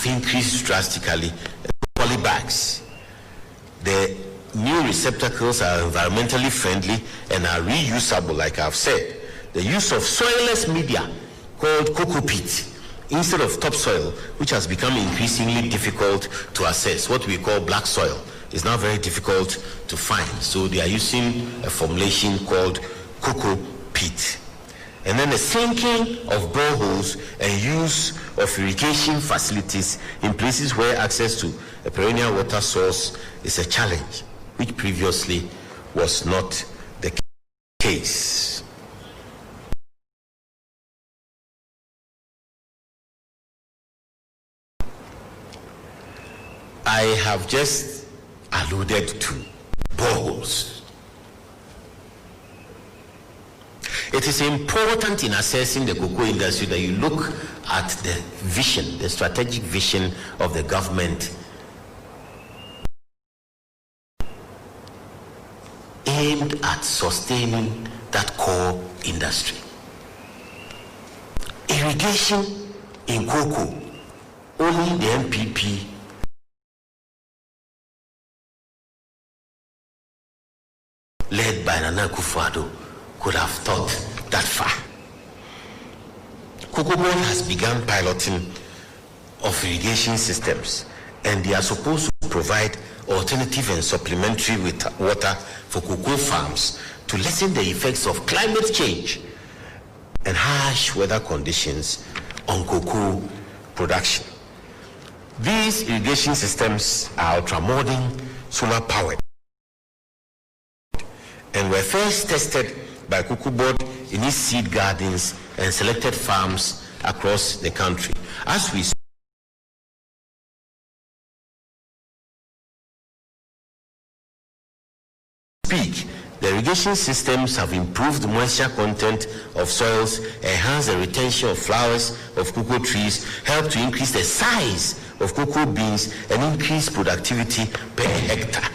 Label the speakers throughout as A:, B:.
A: have increased drastically. Poly bags. The new receptacles are environmentally friendly and are reusable, like I've said. The use of soilless media called cocoa peat instead of topsoil, which has become increasingly difficult to assess. What we call black soil is now very difficult to find. So they are using a formulation called cocoa peat. And then the sinking of boreholes and use of irrigation facilities in places where access to a perennial water source is a challenge, which previously was not the case. I have just alluded to boreholes. It is important in assessing the cocoa industry that you look at the vision, the strategic vision of the government aimed at sustaining that core industry. Irrigation in cocoa, only the MPP led by akufo-addo could have thought that far. Cocoa Board has begun piloting of irrigation systems, and they are supposed to provide alternative and supplementary water for cocoa farms to lessen the effects of climate change and harsh weather conditions on cocoa production. These irrigation systems are ultramodern, solar powered, and were first tested by Cocoa Board in its seed gardens and selected farms across the country. As we speak, the irrigation systems have improved the moisture content of soils, enhanced the retention of flowers of cocoa trees, helped to increase the size of cocoa beans, and increase productivity per hectare.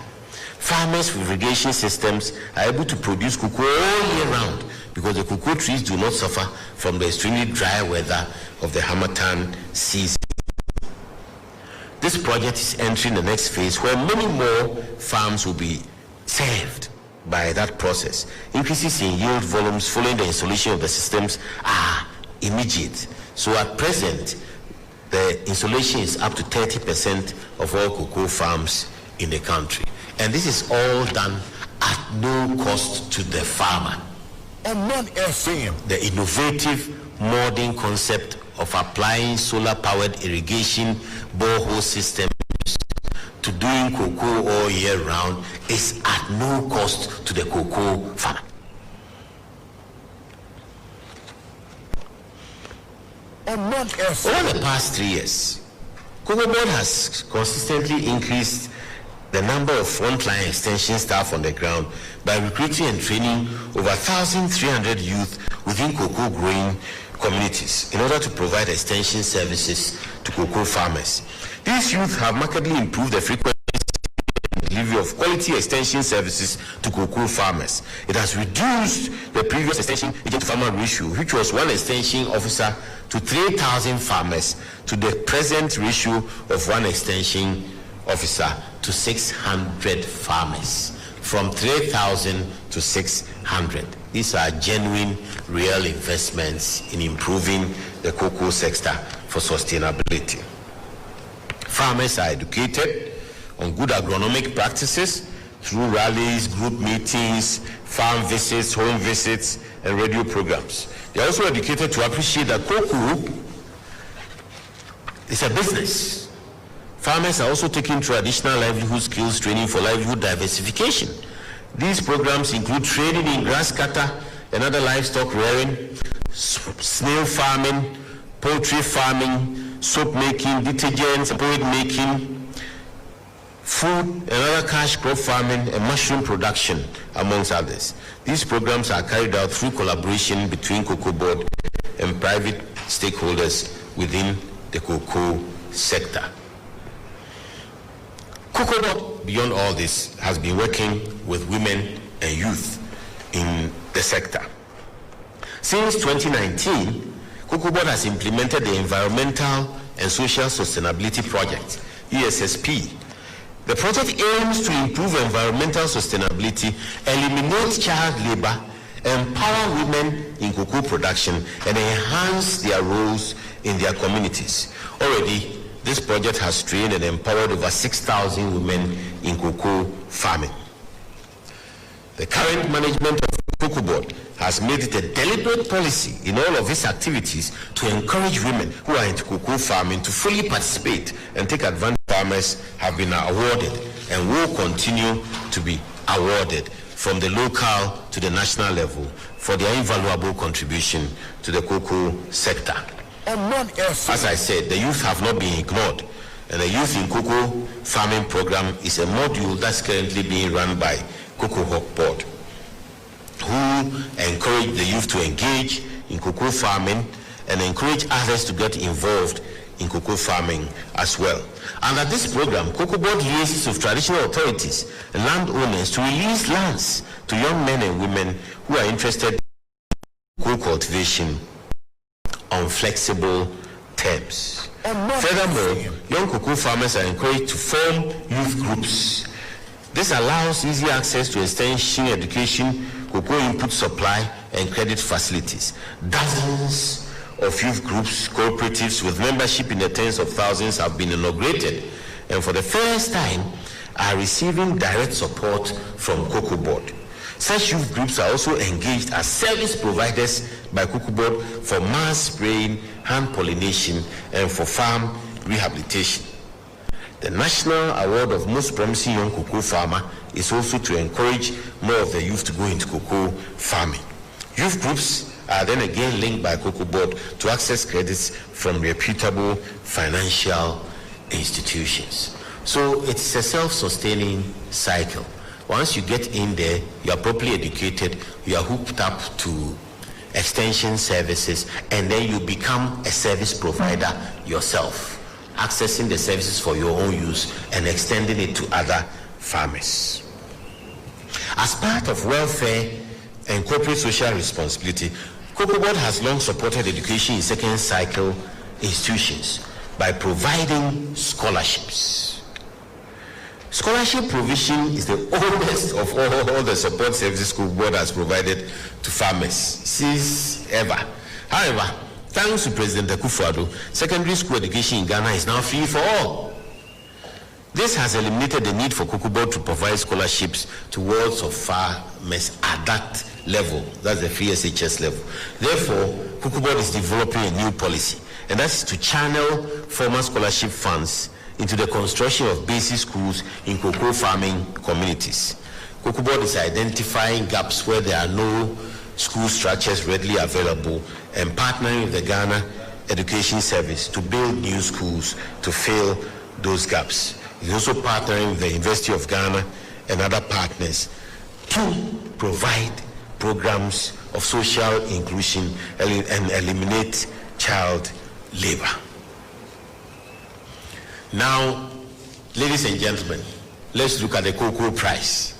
A: Farmers with irrigation systems are able to produce cocoa all year round because the cocoa trees do not suffer from the extremely dry weather of the Harmattan season. This project is entering the next phase where many more farms will be served by that process. Increases in yield volumes following the installation of the systems are immediate. So at present, the installation is up to 30% of all cocoa farms in the country. And this is all done at no cost to the farmer.
B: On non-FM,
A: the innovative modern concept of applying solar-powered irrigation borehole systems to doing cocoa all year round is at no cost to the cocoa farmer.
B: On non-FM,
A: over the past 3 years, Cocoa Board has consistently increased the number of frontline extension staff on the ground by recruiting and training over 1,300 youth within cocoa growing communities in order to provide extension services to cocoa farmers. These youth have markedly improved the frequency and delivery of quality extension services to cocoa farmers. It has reduced the previous extension agent to farmer ratio, which was 1 extension officer to 3,000 farmers, to the present ratio of 1 extension officer to 600 farmers, from 3,000 to 600. These are genuine, real investments in improving the cocoa sector for sustainability. Farmers are educated on good agronomic practices through rallies, group meetings, farm visits, home visits, and radio programs. They are also educated to appreciate that cocoa is a business. Farmers are also taking traditional livelihood skills training for livelihood diversification. These programs include training in grass cutter and other livestock rearing, snail farming, poultry farming, soap making, detergents, and porridge making, food and other cash crop farming, and mushroom production, amongst others. These programs are carried out through collaboration between Cocoa Board and private stakeholders within the cocoa sector. Cocoa Board, beyond all this, has been working with women and youth in the sector. Since 2019, Cocoa Board has implemented the environmental and Social Sustainability Project, ESSP. The project aims to improve environmental sustainability, eliminate child labor, empower women in cocoa production, and enhance their roles in their communities. Already, this project has trained and empowered over 6,000 women in cocoa farming. The current management of Cocoa Board has made it a deliberate policy in all of its activities to encourage women who are into cocoa farming to fully participate and take advantage. Farmers have been awarded and will continue to be awarded from the local to the national level for their invaluable contribution to the cocoa sector. As I said, the youth have not been ignored, and the Youth in Cocoa Farming Program is a module that's currently being run by Cocoa Board, who encourage the youth to engage in cocoa farming and encourage others to get involved in cocoa farming as well. Under this program, Cocoa Board liaises with traditional authorities and landowners to release lands to young men and women who are interested in cocoa cultivation on flexible terms. Furthermore, young cocoa farmers are encouraged to form youth groups. This allows easy access to extension education, cocoa input supply, and credit facilities. Dozens of youth groups, cooperatives with membership in the tens of thousands have been inaugurated, and for the first time are receiving direct support from Cocoa Board. Such youth groups are also engaged as service providers by Cocoa Board for mass spraying, hand pollination, and for farm rehabilitation. The National Award of Most Promising Young Cocoa Farmer is also to encourage more of the youth to go into cocoa farming. Youth groups are then again linked by Cocoa Board to access credits from reputable financial institutions. So it's a self-sustaining cycle. Once you get in there, you are properly educated, you are hooked up to extension services, and then you become a service provider yourself, accessing the services for your own use and extending it to other farmers. As part of welfare and corporate social responsibility, Cocoa Board has long supported education in second cycle institutions by providing scholarships. Scholarship provision is the oldest of all the support services Cocoa Board has provided to farmers since ever. However, thanks to President Akufo-Addo, secondary school education in Ghana is now free for all. This has eliminated the need for Cocoa Board to provide scholarships to wards of farmers at that level. That's the free SHS level. Therefore, Cocoa Board is developing a new policy, and that's to channel former scholarship funds into the construction of basic schools in cocoa farming communities. Cocoa Board is identifying gaps where there are no school structures readily available and partnering with the Ghana Education Service to build new schools to fill those gaps. It's also partnering with the University of Ghana and other partners to provide programs of social inclusion and eliminate child labor. Now, ladies and gentlemen, let's look at the cocoa price,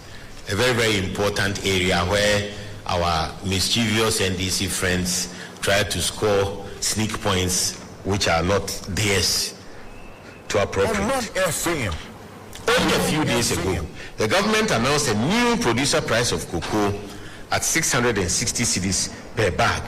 A: a very, very important area where our mischievous NDC friends try to score sneak points which are not theirs to appropriate. Only a few days ago, the government announced a new producer price of cocoa at 660 cedis per bag.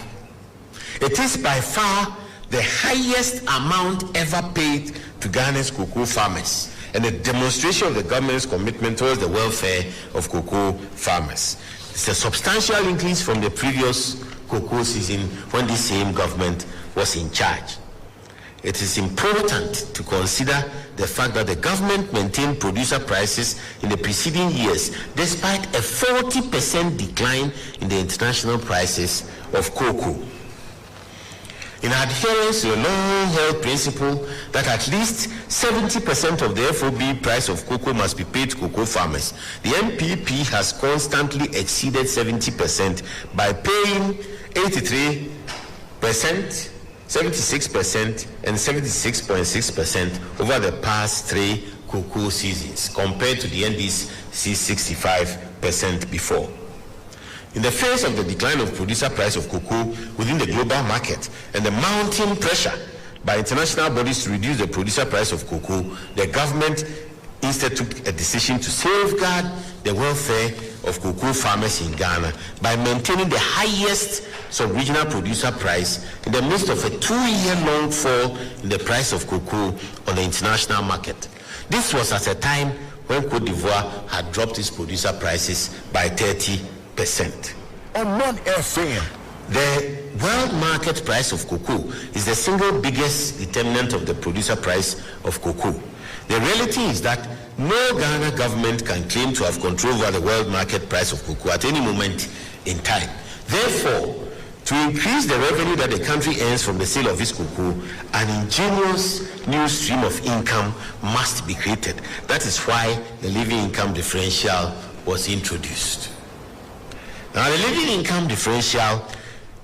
A: It is by far the highest amount ever paid to Ghana's cocoa farmers, and a demonstration of the government's commitment towards the welfare of cocoa farmers. It's a substantial increase from the previous cocoa season when the same government was in charge. It is important to consider the fact that the government maintained producer prices in the preceding years despite a 40% decline in the international prices of cocoa. In adherence to a long-held principle that at least 70% of the FOB price of cocoa must be paid to cocoa farmers, the MPP has constantly exceeded 70% by paying 83%, 76%, and 76.6% over the past 3 cocoa seasons, compared to the NDC 65% before. In the face of the decline of producer price of cocoa within the global market and the mounting pressure by international bodies to reduce the producer price of cocoa, the government instead took a decision to safeguard the welfare of cocoa farmers in Ghana by maintaining the highest sub-regional producer price in the midst of a 2-year-long fall in the price of cocoa on the international market. This was at a time when Cote d'Ivoire had dropped its producer prices by 30%.
B: On non-FM.
A: The world market price of cocoa is the single biggest determinant of the producer price of cocoa. The reality is that no Ghana government can claim to have control over the world market price of cocoa at any moment in time. Therefore, to increase the revenue that the country earns from the sale of its cocoa, an ingenious new stream of income must be created. That is why the living income differential was introduced. Now, the living income differential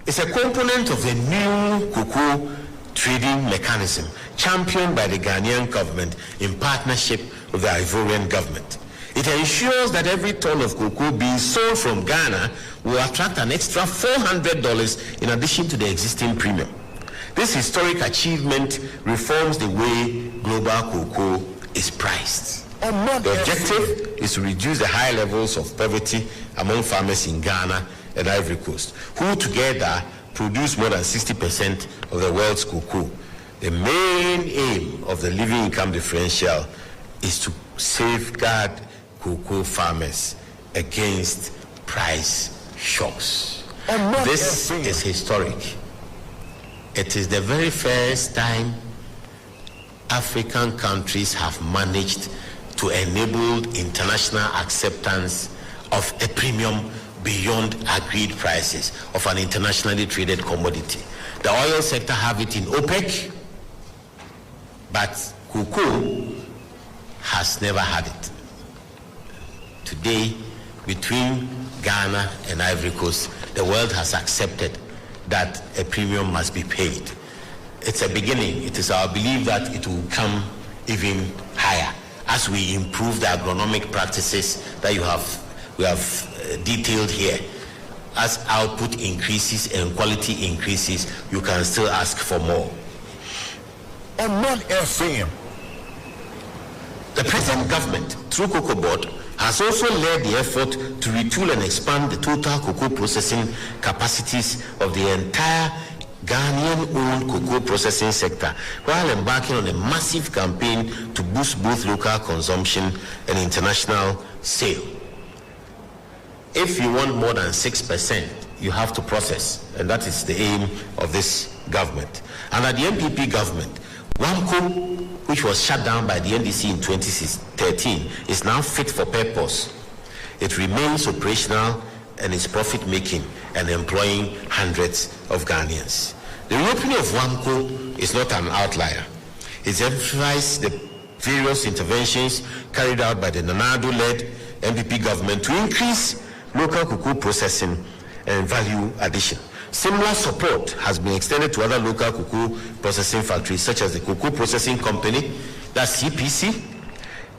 A: is a component of the new cocoa trading mechanism championed by the Ghanaian government in partnership with the Ivorian government. It ensures that every ton of cocoa being sold from Ghana will attract an extra $400 in addition to the existing premium. This historic achievement reforms the way global cocoa is priced. The objective is to reduce the high levels of poverty among farmers in Ghana and Ivory Coast, who together produce more than 60% of the world's cocoa. The main aim of the living income differential is to safeguard cocoa farmers against price shocks. This is historic. It is the very first time African countries have managed to enable international acceptance of a premium beyond agreed prices of an internationally traded commodity. The oil sector have it in OPEC, but cocoa has never had it. Today, between Ghana and Ivory Coast, the world has accepted that a premium must be paid. It's a beginning. It is our belief that it will come even higher as we improve the agronomic practices that we have detailed here. As output increases and quality increases, you can still ask for more.
B: On non-FM.
A: The present government, through Cocoa Board, has also led the effort to retool and expand the total cocoa processing capacities of the entire Ghanaian-owned cocoa processing sector, while embarking on a massive campaign to boost both local consumption and international sale. If you want more than 6%, you have to process, and that is the aim of this government. Under the MPP government, WAMCO, which was shut down by the NDC in 2013, is now fit for purpose. It remains operational and is profit-making and employing hundreds of Ghanaians. The reopening of WAMCO is not an outlier. It emphasized the various interventions carried out by the Nanado-led MPP government to increase local cocoa processing and value addition. Similar support has been extended to other local cocoa processing factories, such as the Cocoa Processing Company, that's CPC,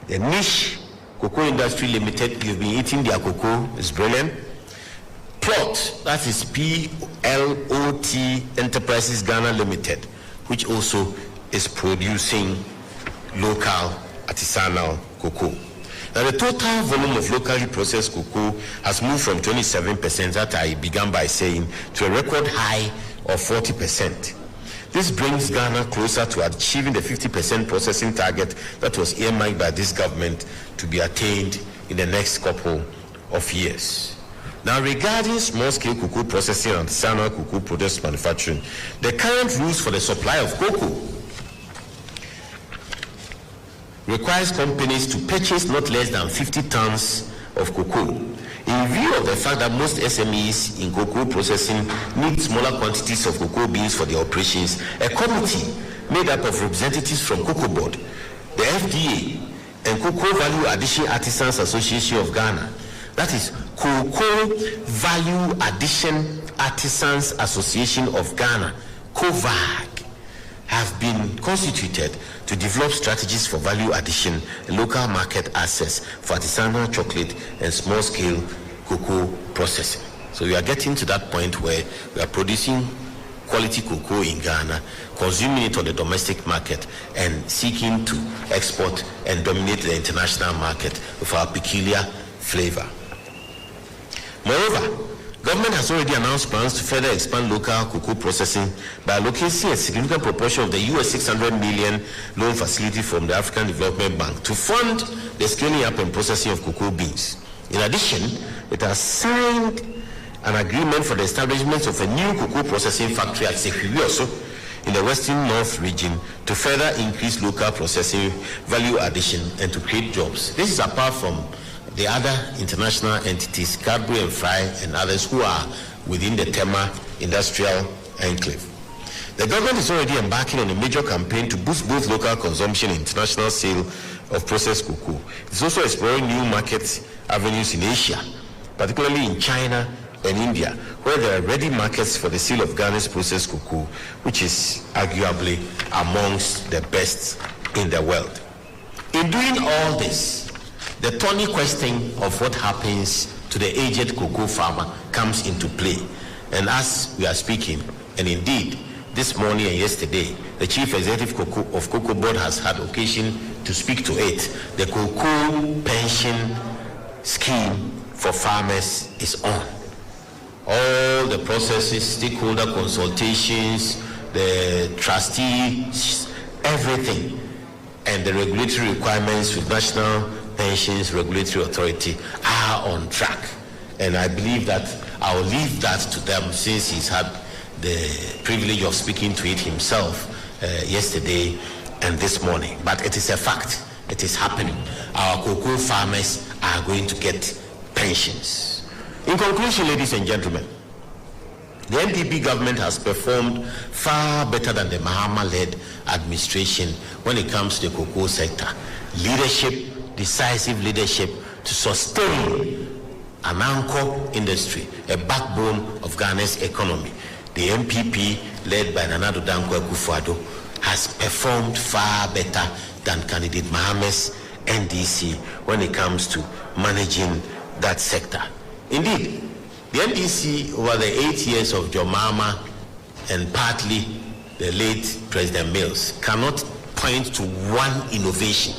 A: the Niche Cocoa Industry Limited. You've been eating their cocoa, it's brilliant. Plot, that is PLOT Enterprises Ghana Limited, which also is producing local artisanal cocoa. Now, the total volume of locally processed cocoa has moved from 27%, that I began by saying, to a record high of 40%. This brings Ghana closer to achieving the 50% processing target that was earmarked by this government to be attained in the next couple of years. Now, regarding small-scale cocoa processing and artisanal cocoa product manufacturing, the current rules for the supply of cocoa requires companies to purchase not less than 50 tons of cocoa. In view of the fact that most SMEs in cocoa processing need smaller quantities of cocoa beans for their operations, a committee made up of representatives from Cocoa Board, the FDA, and Cocoa Value Addition Artisans Association of Ghana, that is Cocoa Value Addition Artisans Association of Ghana, COVAG, have been constituted to develop strategies for value addition and local market access for artisanal chocolate and small-scale cocoa processing. So we are getting to that point where we are producing quality cocoa in Ghana, consuming it on the domestic market, and seeking to export and dominate the international market with our peculiar flavor. Moreover, government has already announced plans to further expand local cocoa processing by allocating a significant proportion of the US $600 million loan facility from the African Development Bank to fund the scaling up and processing of cocoa beans. In addition, it has signed an agreement for the establishment of a new cocoa processing factory at Sekwiwioso in the Western North region to further increase local processing value addition and to create jobs. This is apart from the other international entities, Cadbury and Fry and others who are within the Tema industrial enclave. The government is already embarking on a major campaign to boost both local consumption and international sale of processed cocoa. It's also exploring new market avenues in Asia, particularly in China and India, where there are ready markets for the sale of Ghana's processed cocoa, which is arguably amongst the best in the world. In doing all this, the thorny question of what happens to the aged cocoa farmer comes into play. And as we are speaking, and indeed this morning and yesterday, the Chief Executive of Cocoa Board has had occasion to speak to it. The cocoa pension scheme for farmers is on. All the processes, stakeholder consultations, the trustees, everything, and the regulatory requirements with National Pensions Regulatory Authority are on track. And I believe that I'll leave that to them, since he's had the privilege of speaking to it himself yesterday and this morning. But it is a fact. It is happening. Our cocoa farmers are going to get pensions. In conclusion, ladies and gentlemen, the NPP government has performed far better than the Mahama-led administration when it comes to the cocoa sector. Leadership, decisive leadership to sustain an anchor industry, a backbone of Ghana's economy. The NPP, led by Nana Addo Dankwa Akufo-Addo, has performed far better than candidate Mahama's NDC when it comes to managing that sector. Indeed, the NDC over the 8 years of John Mahama and partly the late President Mills cannot point to one innovation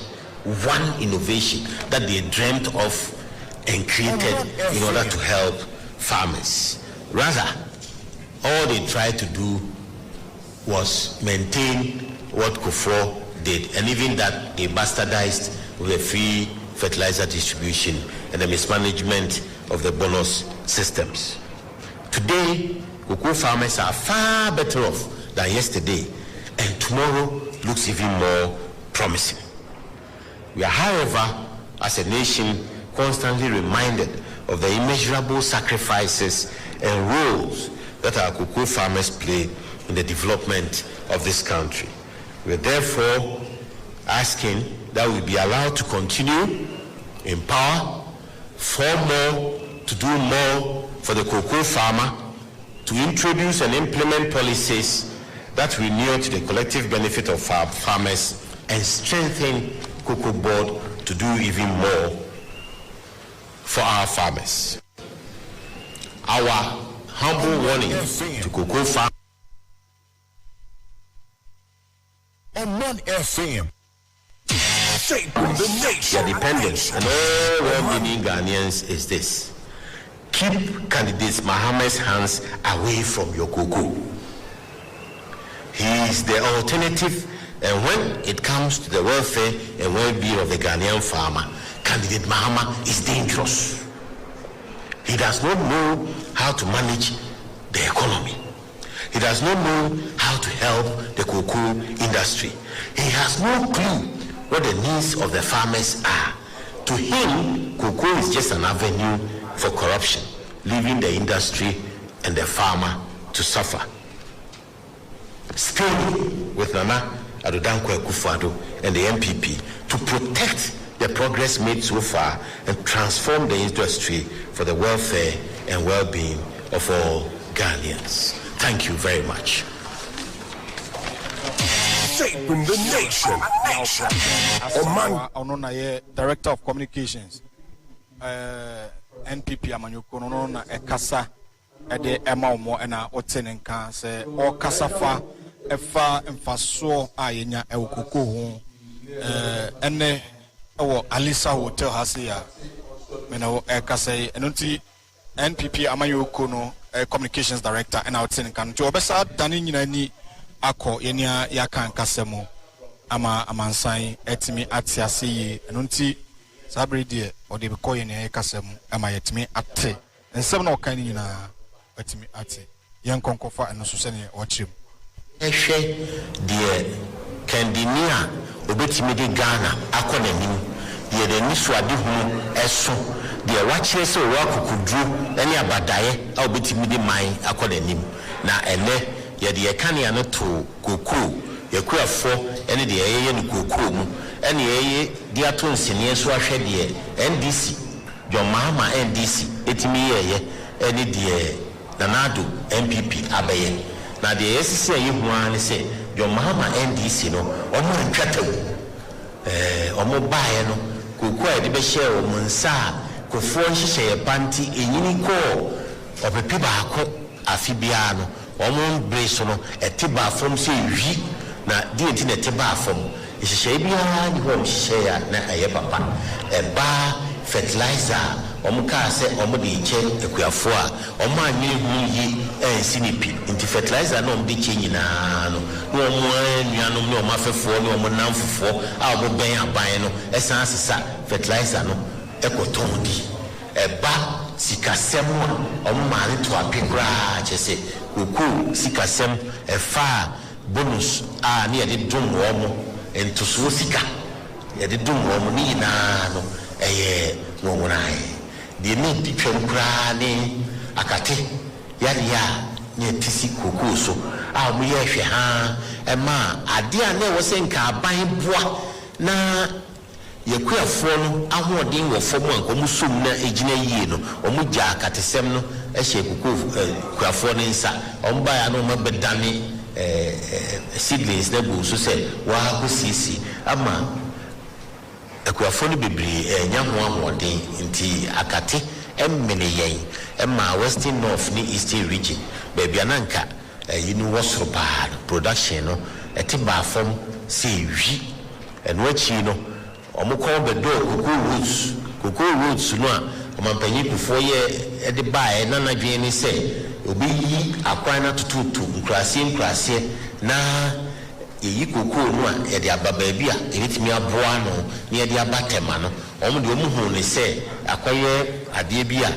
A: that they dreamt of and created in order to help farmers. Rather, all they tried to do was maintain what Kufuor did, and even that they bastardized with a free fertilizer distribution and the mismanagement of the bonus systems. Today, cocoa farmers are far better off than yesterday, and tomorrow looks even more promising. We are, however, as a nation, constantly reminded of the immeasurable sacrifices and roles that our cocoa farmers play in the development of this country. We are therefore asking that we be allowed to continue in power, for more, to do more for the cocoa farmer, to introduce and implement policies that will inure to the collective benefit of our farmers and strengthen Cocoa Board to do even more for our farmers. Our humble warning to cocoa farmers.
B: On 1 FM, shaping the nation.
A: Their dependence and all well-meaning Ghanaians is this: keep candidates Mahama's hands away from your cocoa. He is the alternative, and when it comes to the welfare and well-being of the Ghanaian farmer, candidate Mahama is dangerous. He does not know how to manage the economy. He does not know how to help the cocoa industry. He has no clue what the needs of the farmers are. To him, cocoa is just an avenue for corruption, leaving the industry and the farmer to suffer. Stay with Nana Addo Dankwa Akufo-Addo and the NPP to protect the progress made so far and transform the industry for the welfare and well-being of all Ghanaians. Thank you very much.
B: Shaping the nation.
C: Director of Communications, NPP Amanyoko no na ekasa ede ema omo na otene nka se o kasafa efa mfaso a yenya ewokoko ho ene ewo Alisa Hotel hasia mena wo kasai enonti NPP amayoko no communications director and otene nka nti obesa dane nyina ni akọ yenia yakan kasemo ama amansan etimi atiase yi enonti sabre die ode be koye ne kasemu ama yetimi ate ensem na okan nyina etimi ate yen konkofa eno so se ne ochim
A: ehwe die kandinia obetimi de Ghana akonanim ye de niso ade hu eso de wachire se wo akukudru ene abadaye a obetimi de man akonanim na ene ye de kania no to kokoo yakuafo ene de yeye ne kokoo mu ene yeye de ato nsene so ahwe de NDC John Mahama NDC etimi yeye ene de nanado MPP abaye na de yesisi ayi huan se John Mahama NDC no omo ntwatawu omo baaye no kokoo e de be share o munsa kofo nhihye ye panti enyini ko opepi baako afibia no omo brace no etiba fom se wi na di enti na etiba fom ihye bia ni ho nhihye ya na aye papa eba fertilizer omo ka se omo de che ekuafo a omo anyi hu yi sinipi enti fertilizer no omo de che nyina no omo anuanom no omo afefo no omo namfofo a omo ben aban no esan sesa fertilizer no ekotondi eba sikasem omo mare to apekra chese koku sikasem efa bonus a ne yede dum omo entoso sika yede dum omo ni na no eye wonwonai de ne ditwam kra ne akate yare ya ne tisi koku so a omo ye hwe ha ema ade a na wo se nka aban boa na yakuafo no ahoden wo fom anko musum na ejina yie no omu gya katesem no ehye kuafo no nsa omba ya no mabedane seedlings na go so se wa ko sisi ama akuafo no bebre nya ho ahoden nti akate emmene yen emma western north ni eastern region baby ananka yinu wasoro pa production no etiba fom se wi eno achi no omukọ bedo koko roots no a omampanyi before ye ede bae na nadwe ni se obi yi akwan na tututu nkrase na yi koko no a ede ababa bia eritimi aboa no na ede abatema no omo de omu hu ni se akwaye ade bia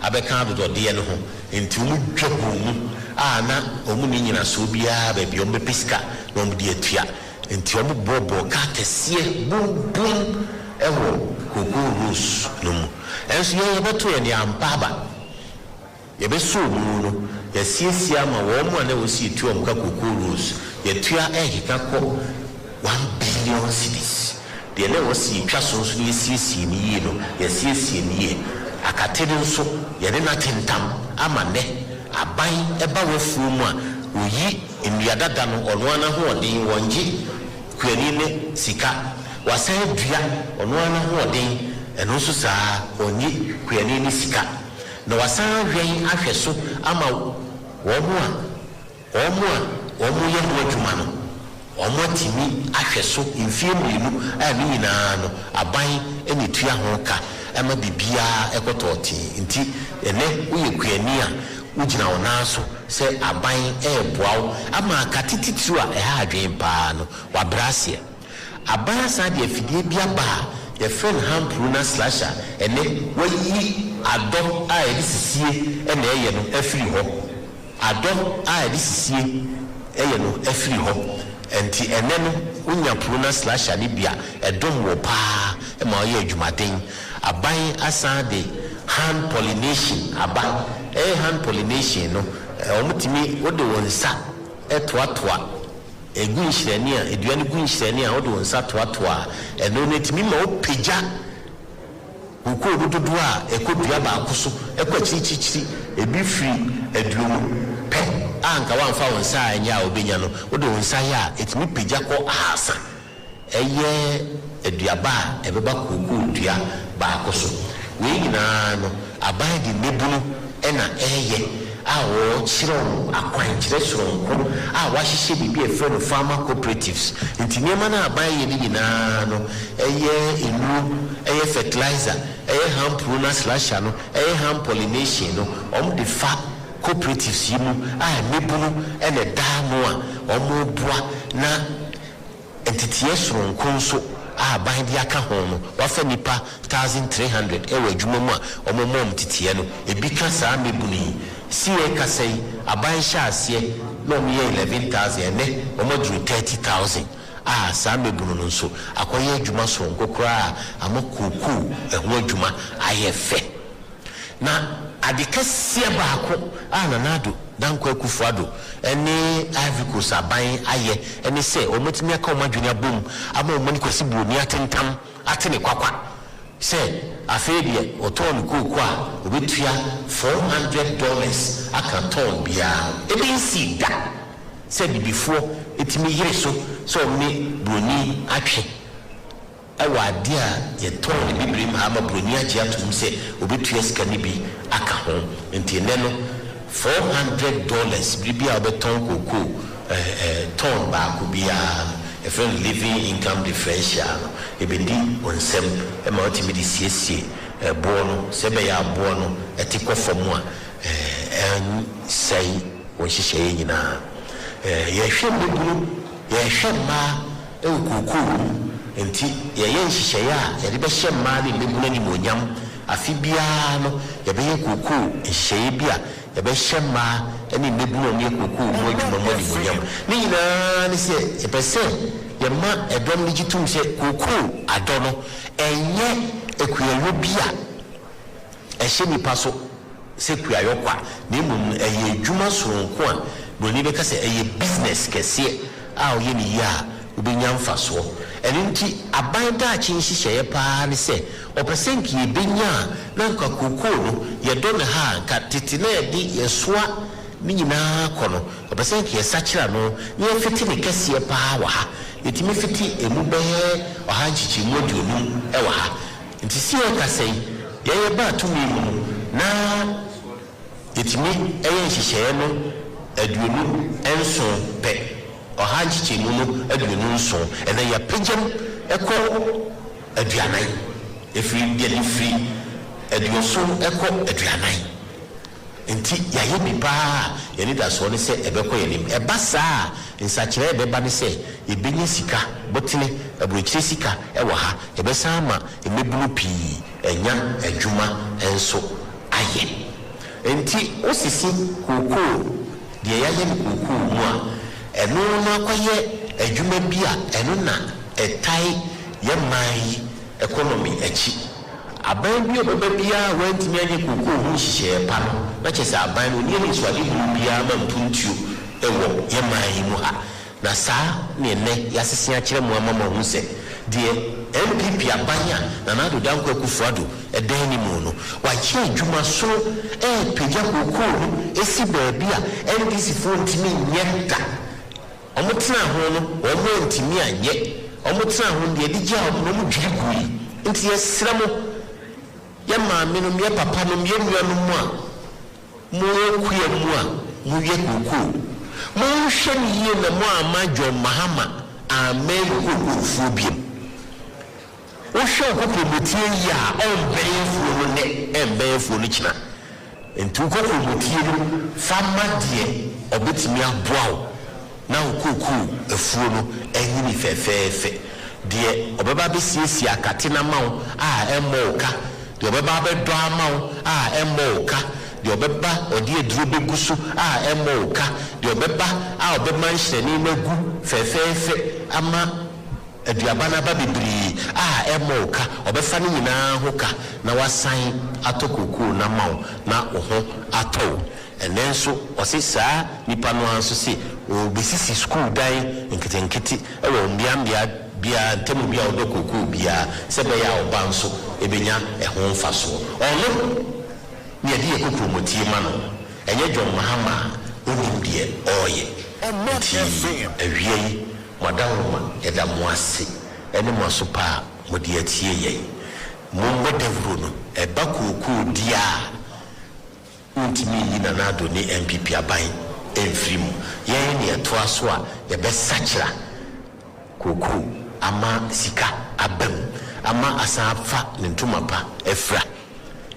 A: abeka dodode no ho enti omu dwabu mu a na omu ni nyina so bia ba bia omu bepiska na omu de atua enti omo bobo ka kesie bum ewo koko rus no mu enso ye beto ye ne ampaba ye beso mu no ye siesia ma wo mo na wo si tu om ka koko rus ye tua ehika ko 1 billion cedis de ne wo si twa so so ye siesie ni yi no ye siesie ni ye akatede nso ye ne na tentam ama ne aban eba wo fu mu a oyi enduadada no ono ana ho odin wonje kuani ne sika wasan dua ono ana ho odin eno so saa onyi kuani ne sika na wasan hwen ahwe so ama wo mo ye ho adwuma no omo timi ahwe so mfie mmienu a ne nyinaa no aban ene tua ho ka ama bibia ekototi nti ene uye kuani a ujina onaso se aban eboawo ama katititiru a eha adwen pa no wabrasie aban sa de afidie bia ba ye friend hampruna slasher ene wayi adom a edisisie ene eye no afiri ho adom a edisisie eye no afiri ho enti ene no unya pruna slasher ni bia edom wo pa e ma oye adwumaden aban asa de hand pollination aba hand pollination no omutimi wode wonsa etoatoa egu nhirani a eduane gu nhirani a wode wonsa toatoa eno netimi ma opeja ukwo dodo a ekodua ba akoso ekwachichichiri ebi free eduomu pe anka wanfa wonsa anya obenya no wode wonsa ya etimi peja ko ahasa eye eduaba ebeba kokoo dua ba akoso we nyina no aban di nebunu ena eye our children acquaint restaurant, our washi be a friend of farmer cooperatives. In Tinemana buy no a year in a fertilizer, a ham pruna slash a ham pollination, the fat cooperatives, mebulu and a damoa or more bois na entities from conso. Bind the account, wafa nipa 1,300 ewe jumoma omo mom titiye no ebika saa mebuni sie kasai aban shaase no me 11,000 ne omo dru 30,000 saa mebunu no nso akoye adwuma so nkokora amokuku eho adwuma ayefe na adekase baako nanado danko akufo-addo ene Ivory Coast aban aye ene se omotimi aka omadwene abom ama omani kwasi buoni atentam atene kwakwa se afedie oton kuku a obetua $400 aka ton bia ebe nsi da se before etimi yire so me buoni atwe ewa ade a ye ton bibrim ha ma buoni agye atum se obetua sika ni bi aka ho enti ne no $400 bibia obeton koko ton ba ko bia a friend living income differential ebendi onsem e ma otimi di siesie bono sebe ya bono etiko fomu a en sei wo hihye nyina ye hwe mbulu ye hwe ma e koko enti ye hihye ya ye be hye ma ni mbulu ni monyam afi bia no ye be koko hihye bia ebe shema eni mebunu ni koko mo adwuma mo ni monyam ni nyina ni se epese ye ma edom ni gitum se koko addo no enye ekuyayo bia ehye nipa so se kuyayo kwa ni mum eye adwuma soronko a boni be ka se eye business kese a oye ni ya obenya mfaso enti aban da chinhihye pa ni se opesenki ebenya na nka koko no ye do ne ha nka tete na edi yesoa ni nyina kono opesenki ye sachira no ye fiti ne kese pa wa ha yetimi fiti emu be oha nchichi modunu e wa ha nti si e kasei ye ba tumi mu na yetimi eye nhihye no aduonu enso pe oha nchichi mu no aduonu nso ena ya pejam eko aduanan efiri bia ni free aduoso eko aduanan enti ya ye bi pa ye ni da so ne se ebeko ye nim eba saa nsakire ebeba ne se ebenye sika botine aburochire sika ewo ha ebesa ama emebulu pi enya adwuma enso aye enti osisi koko de ya ye koko mu a eno na kwaye adwuma bia eno na etai ye mai economy echi aban bi obeba bia wantimi anye koko hu hihye pa no na chese aban no nie swali hu bia ma mpuntuo ewo ye mai mu ha na saa ne ne yasese akire mu amama hu se de MPP abanya na nado danko akufo-addo eden ni mu no wa chi adwuma so peja koko no esi ba bia NDC fo ntimi nyeta omotena ho no omo ntimi anye omotena ho de digya no mu dwigui nti yesra mo ya maame no me papa no me nua no mu a mo kuya mu a mo ye koko mo hwe ni ye na mo amajo mahama amen koko fobia o hwe koko motie ya onbeyefo no ne embeyefo no kina nti koko motie no fama de obetimi aboa na koko efuo no enyini fefefe de obeba be siesi akate na mawo emoka de obeba be do amawo emoka de obeba odi eduro beguso emoka de obeba obema nhyeni magu fefefe ama aduaba na ba bibiri emoka obefa ne nyina hoka na wasan atokoko na mawo na oho ato enenso osisa nipa no anso se obesisi school dan nketenkete ewo mbiambia bia temu bia odokoko bia sebe ya oba nso ebenya ehon mfaso ono ne de ekoko motie ma no enye John Mahama onim de oye awie madawoma eda moase ene moso pa modi atie ye mo modevro no eba koko dia untimi na na do ne MPP aban enfrim yen ne etoa so a ye be sachira koko ama sika abam ama asafa ne ntoma pa efra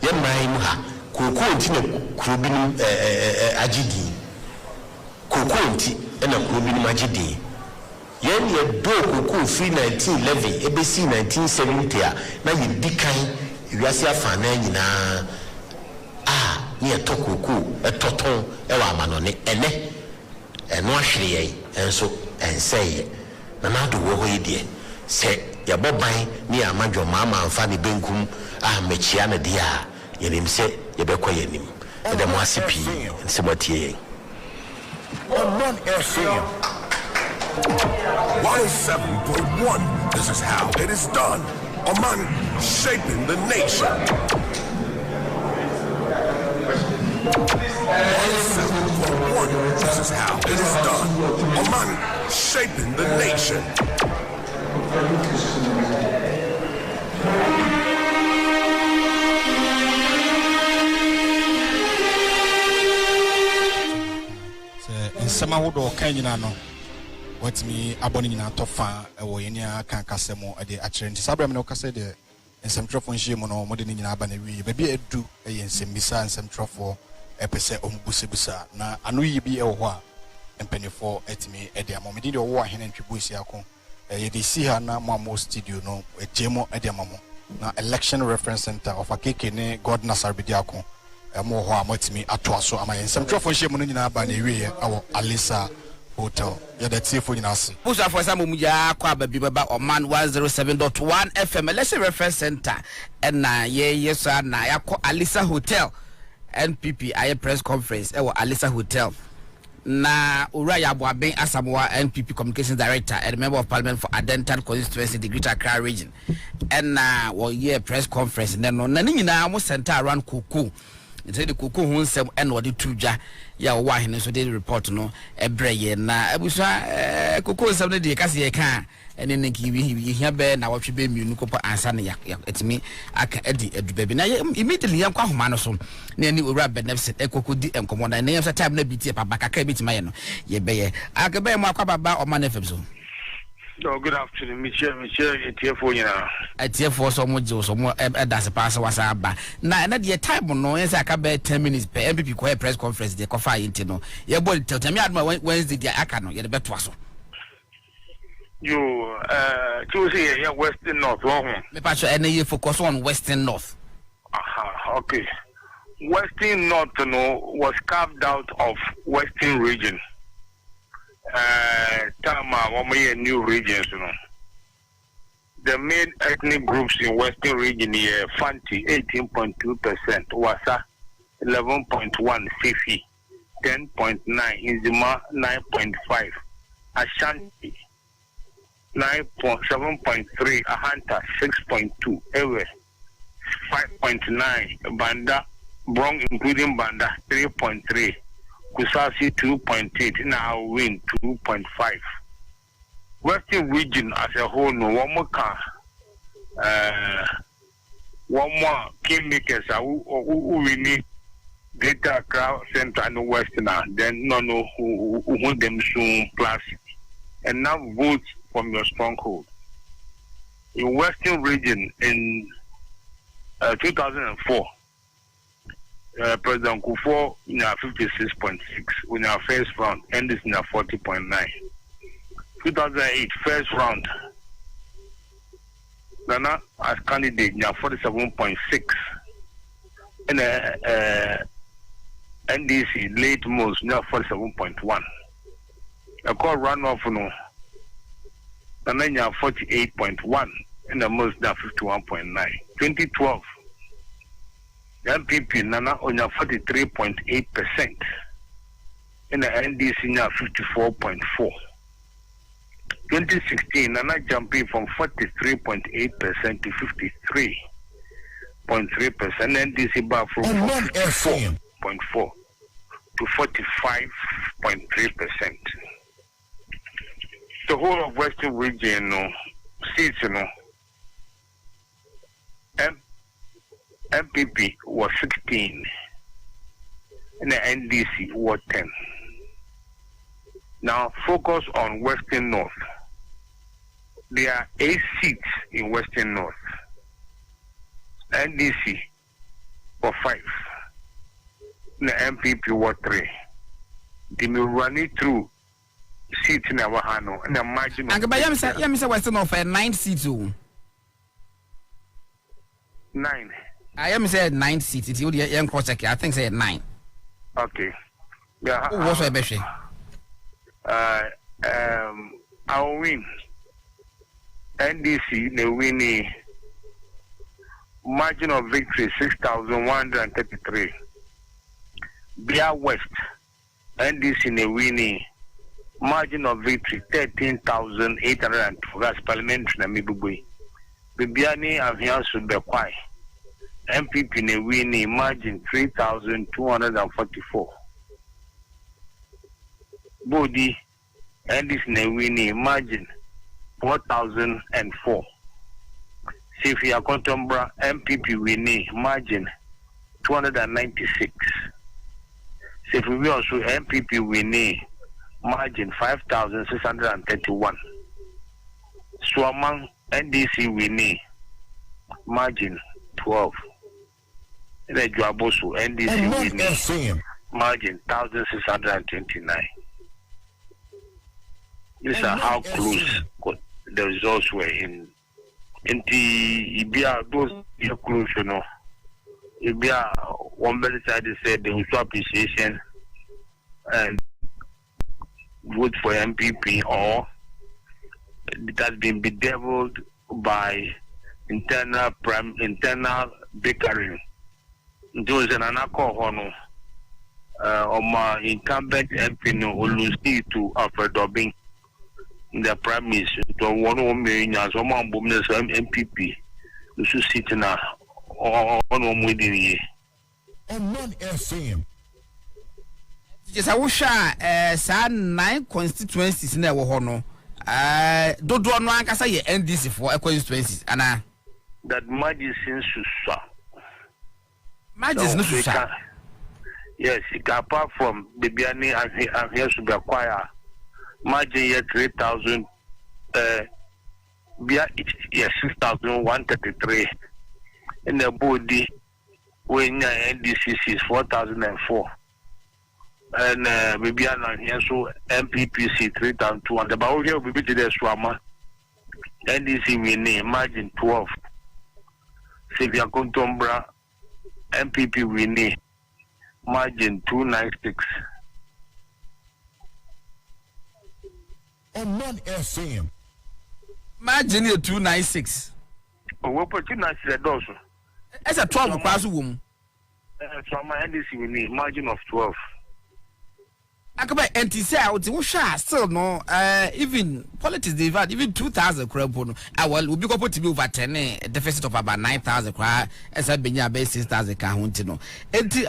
A: ye man mu ha koko nti ne kurobinum agidi koko nti na kurobinum agidi yen ye do koko free 1911 ebesi 1970 a na ye dikan wiase afa na nyina ne etokoko etoton ewa amanone ene eno ahwere ye enso enseye na na do wo hoye de se ya boban ne amadwo mama amfa ne benkum mechia na de a yenim se ye bekọ yenim e de mo asipi se motie ye
B: on 1FM 107.1. This is how it is done. Oman shaping the nation. 107.1. This is how it is done. Oman shaping the nation.
C: Nsema wodo kanyina no watimi abone nyina tofa ewo yenia kan kasemo ade akire nti sabra me no kase de nsemtrofo nhie mu no mode nyina aba na wi ba bi edu eye nsembisa nsemtrofo epese ombusebusa na anu yi bi ewo ho a empenifo etimi ade amomedi de wo ahene ntwibu siako ye de si ha na mo studio no ejemo ade amamo na election reference center of akeke ne god nasar bidiako mo ho a motimi ato aso ama nsemtrofo nhie mu no nyina aba na wi ye awo alisa hotel ya da tiefo nyina ase
D: busa for some muja kwa babi baba Oman 107.1 FM election reference center na yeso na yakọ Alisa Hotel NPP aye press conference ewo Alisa Hotel na ura ya Agyapong Asamoah NPP communications director and member of parliament for Adentan constituency the Greater Accra region na wo year press conference no na nyina mo center around Koko nti de Koko hu nsem na ode tudwa ya wo ahene so de report no ebreye na abusua Koko nsem ne de kase ye kan ene ne ki wi hia be na wotwe be mienu kopa ansa ne ya etimi aka edi edubabi na immediately yan kwa homa no so na ni owura benefit Koko di enkomo na ne yam time na bitie papa kaka bitima ye no ye be ye aka be mo akwa baba Oman FM so.
E: No, good afternoon, Michelle, TF4 nyina.
D: TF4 so mo je so mo edase pass wasa ba. Na the time no yen say aka be 10 minutes per MPP ko press conference de ko fa yinti no. Ye bol tell me adma Wednesday dia aka no ye de beto aso.
E: You to say here Western North one.
D: Me pa so ye focus on Western North.
E: Aha, okay. Western North no was carved out of Western region. Tama a new regions, you know. The main ethnic groups in Western region here, Fanti 18.2%, Wasa 11.1%, Fifi 10.9%, Inzima 9.5%, Ashanti 7.3%, Ahanta 6.2%, Ewe 5.9%, Banda, Brong including Banda 3.3%. Kusasi 2.8, now win 2.5. Western region as a whole, no one more kingmakers who we need data crowd center and Western, then no who want them soon plus and now vote from your stronghold. In Western region in 2004. President Kufo in 56.6 in our first round, and this in 40.9. 2008 first round, Nana as candidate in 47.6, and NDC late most now 47.1. A call runoff no, Nana in 48.1, and the most now 51.9. 2012. The MPP Nana on 43.8%, and the NDC now 54.4%. 2016 Nana jumping from 43.8% to 53.3%, and NDC bar from 54.4% to 45.3%. The whole of Western region, seats, MPP was 16, and the NDC Ward 10. Now focus on Western North. There are 8 seats in Western North. NDC for 5. The MPP Ward 3. They may run it through seats in our Hano and the margin.
D: And by Yamisa Western North 9 seats.
E: 9.
D: I am said 9 seats. It's the young cross check. I think say 9.
E: Okay. Yeah.
D: What's my best?
E: I'll win. NDC they win margin of victory 6,133. Bia West NDC they win margin of victory 13,802. That's parliamentary na Mibubui. Bibiani Aviansu Bekwai MPP ne win margin 3,244. Bodi NDC ne win margin 4,004. Sifia Contombra MPP winning margin 296. Sifi also MPP winning margin 5,631. Swamang NDC winning margin 12. Ejuabosu NDC winning margin 1,629. These are how close the results were in the Ibia, those close, you know. Ibia, one better side said they will show appreciation and vote for MPP, or it has been bedeviled by internal bickering. Those an anako hono my incumbent MP no olusi to Alfred Dobing. The prime minister to 1 million as one MPP. You should sit now on with the
B: and none SM.
D: Yes, I wish 9 constituencies in the Wohono. Don't do one can say NDC for constituencies. And
E: that margin since
D: margin no susha.
E: Yes, apart from Bibiani and here should be acquired. Margin yet 3,000 yes 6,133 in the body when NDC is 4,004 and Bibiana here so MPPC 3,200 but here we be the Swama NDC winning margin 12 Sylvia Contombra MPP winning margin 296.
B: And none SM.
D: Margin 296.
E: Oh, what put you not said also?
D: It's a 12 classroom.
E: From my NDC we need margin of 12.
D: I come back and say out still no even politics they've had even 2,000 crab. Well will be able to be over 10 a deficit of about 9,000 crab as I been base 6,000 kahunti and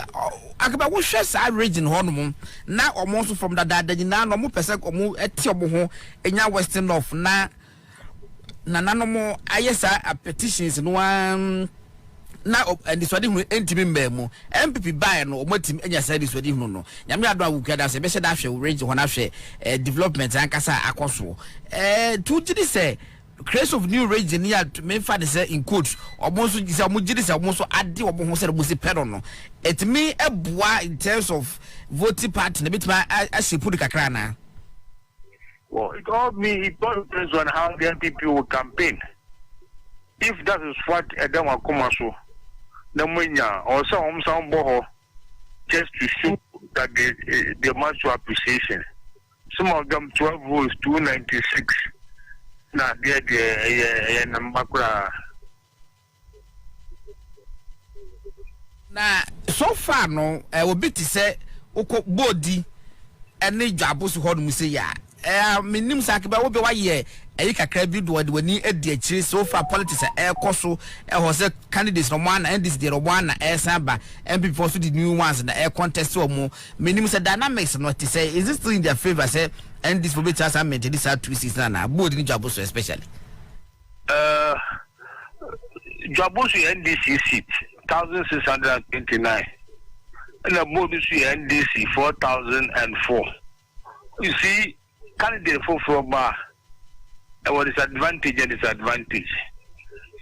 D: I come back what shares I region honum now almost from that now no more person or move at your in your Western North na no more ISI petitions in one. Now and this wedding will enter me MPP buy no more team and you said this wedding no. Yamia do get as a best after range one after development and Casa Aquaso. To say creation of new region near to me father say in coach almost is a mujis almost add the almost a musi perono. It me a bois in terms of voting party a bit my as she put the cacrana.
E: Well, it all depends on how the MPP will campaign. If that is what Adam will come so. Or some boho just to show that they must show appreciation. Some of them 12 votes, 296. Now they're number.
D: Now so far no, will be to say oko body and need jabos who hold say ya. Minim sakiba will be why ye. Eka krabi do wani edi so far politics koso was candidates no one and this the one samba MPP for the new ones in the air contest or more minimum dynamics not to say is this still in their favor say and this will be just amended this are 2 seasons now both in Jaboso especially
E: Jaboso NDC seat 1,629 and a bonus NDC 4004. You see, candidate for bar. Our disadvantage and disadvantage.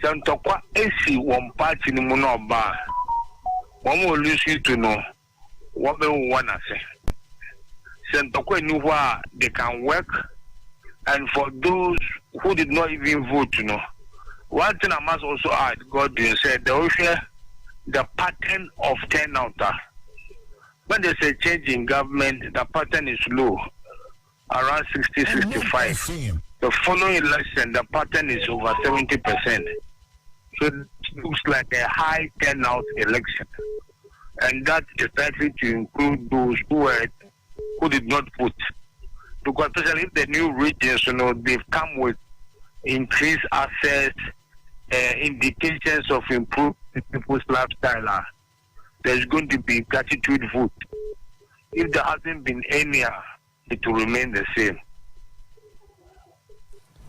E: Some tokwa AC one party in mono bar. One more lose you to know what they want to say. Some tokwa knew where they can work, and for those who did not even vote, you know. One thing I must also add, God said, the pattern of turnout. When there's a change in government, the pattern is low, around 60-65. The following election, the pattern is over 70%. So it looks like a high turnout election. And that is likely to include those who did not vote. Because especially if the new regions, you know, they've come with increased access, indications of improved people's lifestyle, there's going to be gratitude vote. If there hasn't been any, it will remain the same.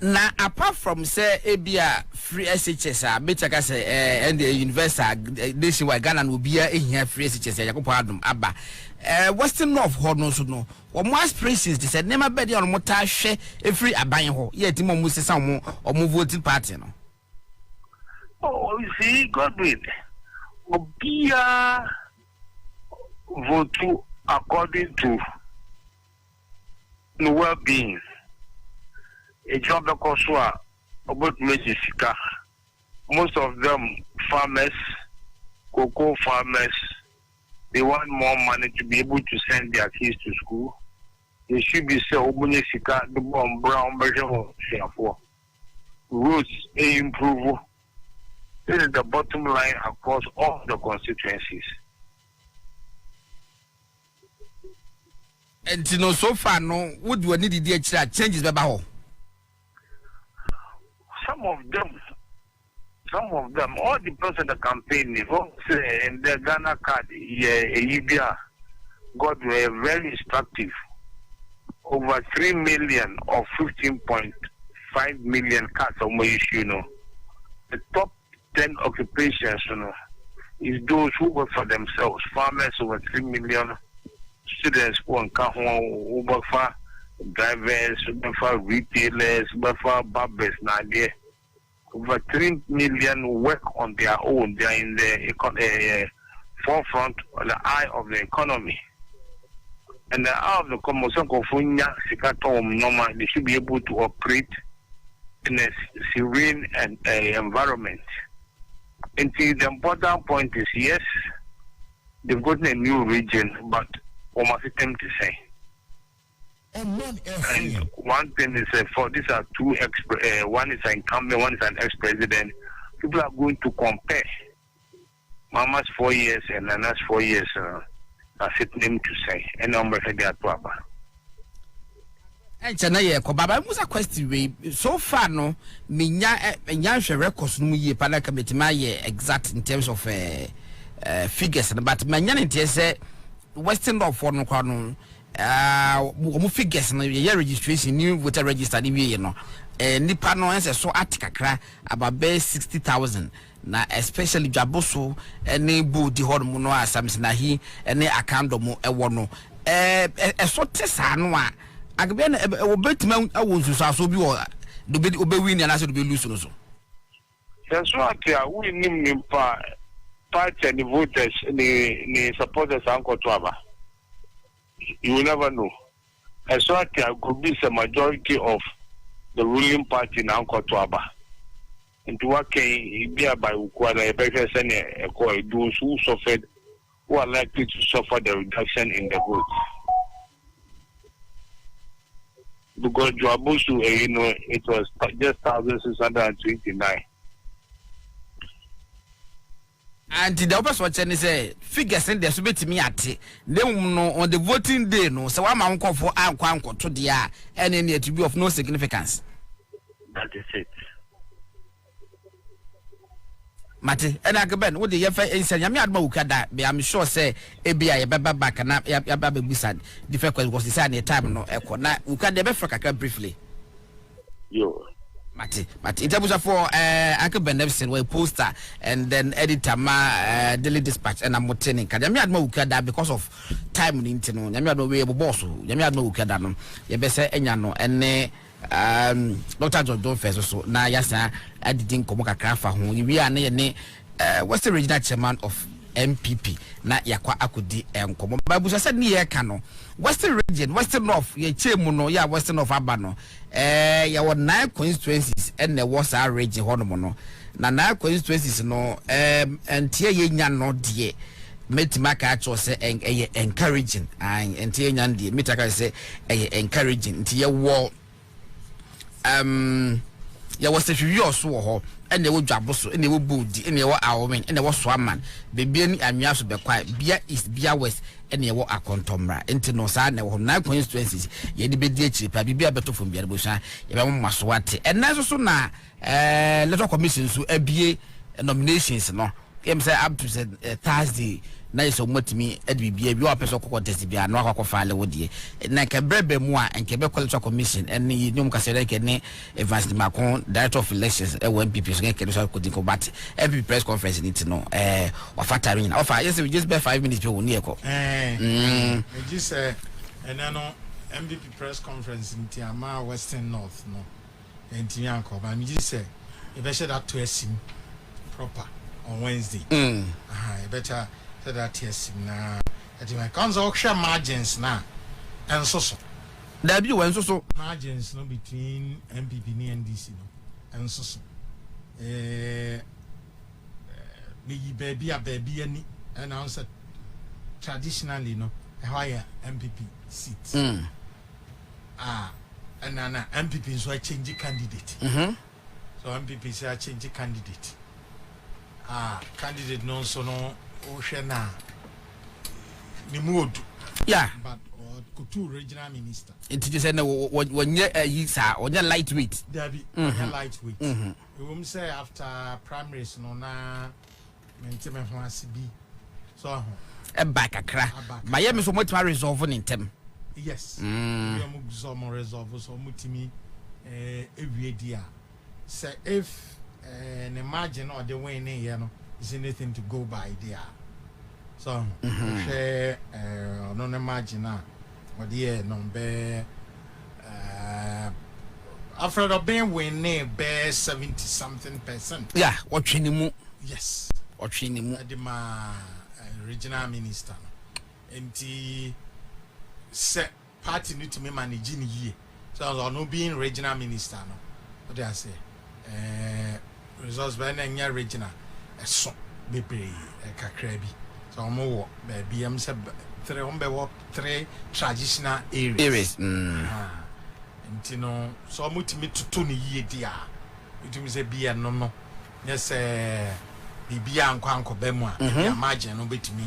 D: Now, apart from say ABA free SHS, Betaka say and the university nationwide Ghana will be here free SHS. Agyapong Abba, Western North Hornos no. Or more aspirations, they said never better on Mota share a free abaying yet Timo Musa some or move voting party. No.
E: Oh, you see, Godwin, Obia vote according to the well-being. A job because about Mexica. Most of them farmers, cocoa farmers, they want more money to be able to send their kids to school. They should be so Mexica, the bomb brown version of Singapore. Roads improve. This is the bottom line across all the constituencies.
D: And you know, so far, no, would you need the changes about?
E: Some of them, all depends on the campaign. In the Ghana card, Libya got very instructive. Over 3 million or 15.5 million cards on my issue, you know. The top 10 occupations, you know, is those who work for themselves. Farmers over 3 million, students who work for drivers, for retailers, for barbers, over 3 million work on their own. They are in the forefront or the eye of the economy. And the eye of the commotion they should be able to operate in a serene and environment. And the important point is, yes, they've gotten a new region, but what must it to say? And one thing is, for these are two one is an incumbent, one is an ex-president. People are going to compare Mama's 4 years and Nana's 4 years. As it named to say, and I'm ready to Papa.
D: And Chana, Baba, was a question. So far, no, Minya records no ye Panaka my exact in terms of figures, but Manyan say Western of Foreign Corner. Figures no year registration new voter register ni no nipa no ense so atikakra about 60,000 na especially Jaboso ene bu di hodmo no asams na hi ene akando mo ewo no so tesa no a agbe na obetima awonsusu aso bi o do be obewin na so do be lose no so
E: so atia we nim pa party and voters ni supporters anko to aba. You will never know. I saw there could be a majority of the ruling party now called Tuaba. And to what can be by Ukwada, those who suffered, who are likely to suffer the reduction in the votes. Because Joabusu, it was just 1,629.
D: And the opposite what say figures in the submit me at them no on the voting day no so I'm uncle for uncle to the and any to be of no significance.
E: That is it.
D: Mate and I ben what the yefa say yami adma ukada be I'm sure say ebia ye baba back na ya baba beside different because the time no e ko na ukada be for kakra briefly.
E: Yo.
D: Mati. Itabusa for Uncle Benevson were poster and then editor ma Daily Dispatch and I'm muttening. Yami had no ukada because of time in interno. Yami had no way of boss. Yami had no ukadano. Yabese enyano and Dr. John Fez so na yasa I didn't come craft who we are ne what's the regional chairman of MPP na yakwa akudi enkomo babusa said ni ye ka no western region western north ye chemu no ya western north abano ya won 9 constituencies and the was our region hono no na 9 constituencies no entie ye nya no de metima ka cho se encouraging and entie nya de metaka se encouraging entie wo ya was the furious wo ho ene wo dwaboso ene wo bodi ene wo awomen ene wo soaman bebia ni anwa so be kwa bia east bia west ene wo akontomra enti no sa na wo na constituencies ye de bedi achi pa bibia beto fom bia bosa ye be maso wate ena so na electoral commission so abie nominations no em say up to Thursday na so motimi adibia bi wa person kokko test bia no akwa file wodie na ke brebe mu a nke be electoral commission en ni nyum ka se ke ne Evans Makon director of elections e MPP so ke so ko but MPP press conference ni ti no wa fatari na ofa yes we just be 5 minutes pe woni e ko
F: we just and no MPP press conference in Tiama Western North no en Tianko but me just say e be share that to asim proper on Wednesday better that yes na that my council share margins na and so
D: there be when so
F: margins no between MPP and NDC no and so me baby any and also traditionally no higher MPP seats and na MPP so I change candidate so MPP say I change candidate candidate no so no Oshena Nimud.
D: Yeah.
F: But Kutu regional minister.
D: It just said when you sir or lightweight.
F: There be lightweight. We won't say after primaries no na maintain from CB. So
D: a back a cra. Miami so much more resolve in them.
F: Yes. We are some resolve so mutimi every day. Say if an imagine or the way in here no is anything to go by there. So share no imagine or the number after the being winning bear 70-something%.
D: Yeah, watching him.
F: Yes.
D: Watching him.
F: The regional minister. And the set party need to me managing ye. So no being regional minister no. What do I say? Results by any regional so baby kakrebi so mo baby am say 3 traditional areas no so mutimi tutu ni yie dia mutimi say bia no yes bibia anko ba mu a bia margin no betimi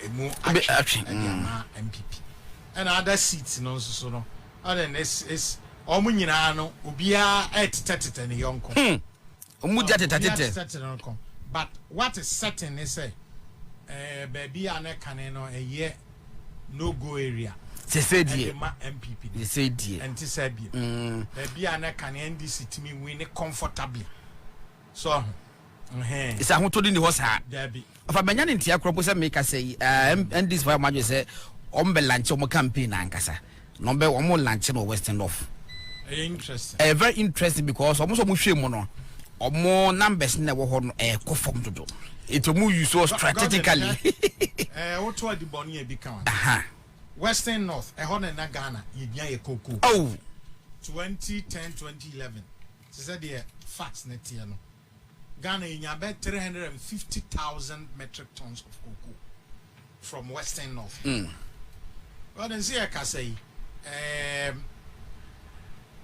F: emu action ma MPP and other seats no so no other is omu nyina no obia etetete ne yonko but what is certain is baby ane kaneno a year no go area
D: they said
F: MPP
D: they said
F: and to say baby ane kan NDC to me win comfortably so
D: it's a hoto in the horse ha
F: Debbie
D: of a banyan tia crop say make say and this for my say on be lunch on campaign ankasa number one more lunch no Western North
F: interesting
D: very interesting because almost hwe no more numbers na wo ho no kofom dodo it will move you so strategically
F: what to the boni e bi kan Western North ho na Ghana ye bia ye koko 2010 2011 said the facts net here no Ghana in about 350,000 metric tons of cocoa from Western North well then see I can say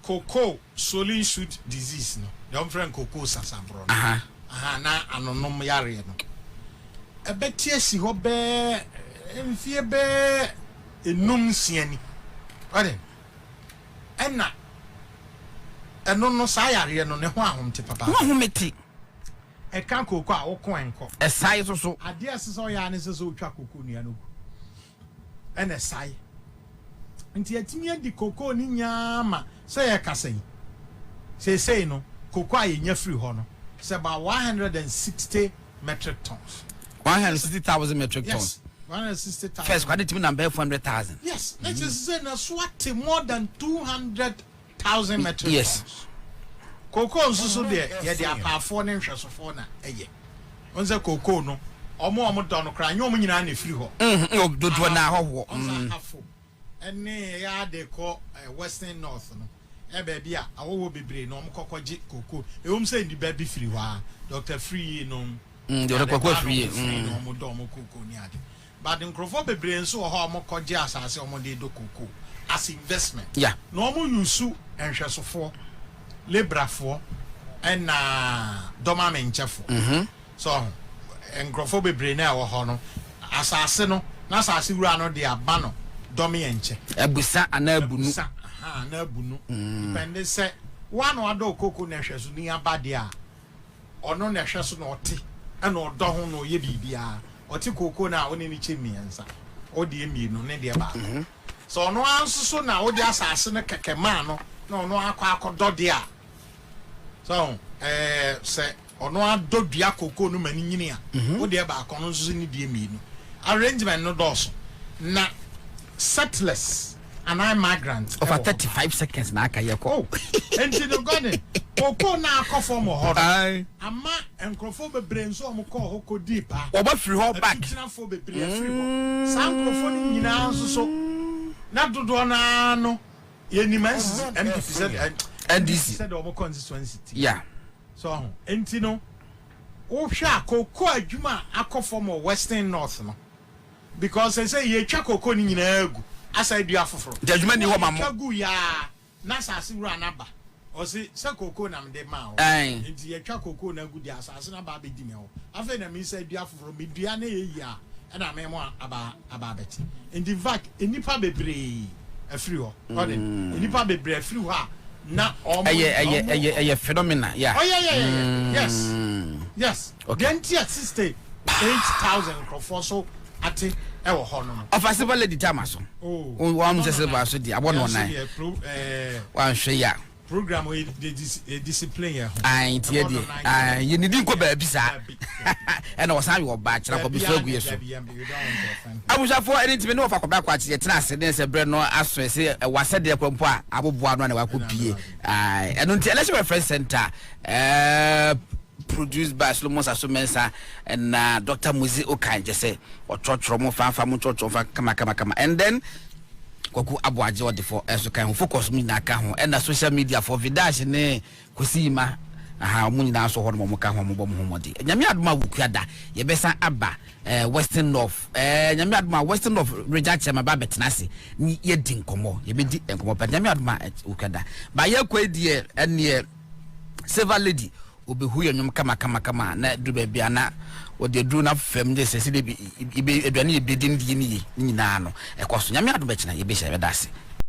F: cocoa solely shoot disease no don't friend cocoa sasambro na anonom yare no e betie si ho be enfie be enum siani ade enna eno no sa yare no ne ho ahomte papa
D: ho ahometi
F: e kan cocoa a wo ko enko
D: e sai so
F: ade aseso ya ne so otwa cocoa nua no ene sai nti atimi adi cocoa ni nyama say ya kasai say no cocoa yenya free ho no it's about 160 metric tons
D: 160,000 metric tons.
F: Yes, 160,000.
D: First, quantity number 400,000.
F: Yes, that is saying swat more than 200,000 metric
D: yes.
F: tons. Cocoa so there, yeah, they are power 4 inches of 4 na. Once a cocoa no, omo don cry, you mean any free ho.
D: Do na ho.
F: And yeah, they call Western North. No, baby, I will be brain, no cocoa cocoa. You say the baby free wa, Dr. Free, no.
D: The cocoa free,
F: no, domo cocoa niade. But in Crawford be brain so how mo koja as omo de do cocoa as investment.
D: Yeah.
F: No mo use and shares for labor for and doma menchefo. So and Crawford be brain na wo ho no asase no na asase wura no de aba no domi enche.
D: Ebusa ana ebunu.
F: Aha na ebunu. Depende say one ado cocoa na hweso ni aba de a ono na hweso no ote and odo ho no ye bibia. Oti cocoa na oni ni chemiensa odi emienu ne de ba so ono anso na odi asase ne kekema no na ono akọ de a so se ono adodua cocoa no mani nyini a odi e ba akọ no nso ni de emienu arrangement no dos na settlers and I migrant
D: over 35 seconds na aka yeko
F: enti no gone cocoa na akọ form ho ama enkrofo bebre nso omko ho ko deep ha
D: oba free ho back
F: tinafo bebre free ho sankrofo ni nyina nso so na dodo na no yenimans MDP said
D: NDC
F: said omo constituency
D: yeah
F: so enti no o hwa cocoa adwuma akọ form Western North no because they say ye twa cocoa ni nyina agu asa dua foforo
D: the adwuma ni ho mamo
F: agu ya na sase wura na ba o si se cocoa na mde ma o nti ye twa cocoa na agu dia sase na ba be di me ho afa na mi se dua foforo me dua na ye yi a na me mo aba beti in fact enipa bebre afiri ho enipa bebre afiri ho a na
D: eye phenomena yeah
F: oh yeah yes
D: okay
F: then 68,000 crofo ati ewo ho no
D: office lady tamaso one say silver so di abo no nine one hwe ya
F: program we discipline ya
D: ai tie di ye ni din ko ba bisa e na wasan yo ba kira ko bi so agu yeso abusafo anytime no fa ko ba kwa tie tena ase den se bre no aso se wase de kwampo a aboboa no na wa ko pie ai eno nti election reference center produced by Solomon Sasumensa and Dr. Muzi Okai just say or church romo fan church kama and then Kwaku Abuaji or the for as can focus me na ka ho and the social media for vidash ne kusima aha mu nyina so ho mo ka ho mo bom ho modi nyame adoma wukuada ye besa aba Western North nyame adoma Western North region chema ba betenase ni ye din komo ye be di enkomo pa nyame adoma wukuada ba ye kwedie ene silver lady obehu yanyum kama na du bia na ode dru na fam de sese de bi aduane ye bedin die ni nyina no ekoso nyame adom be kina ye be hye be dase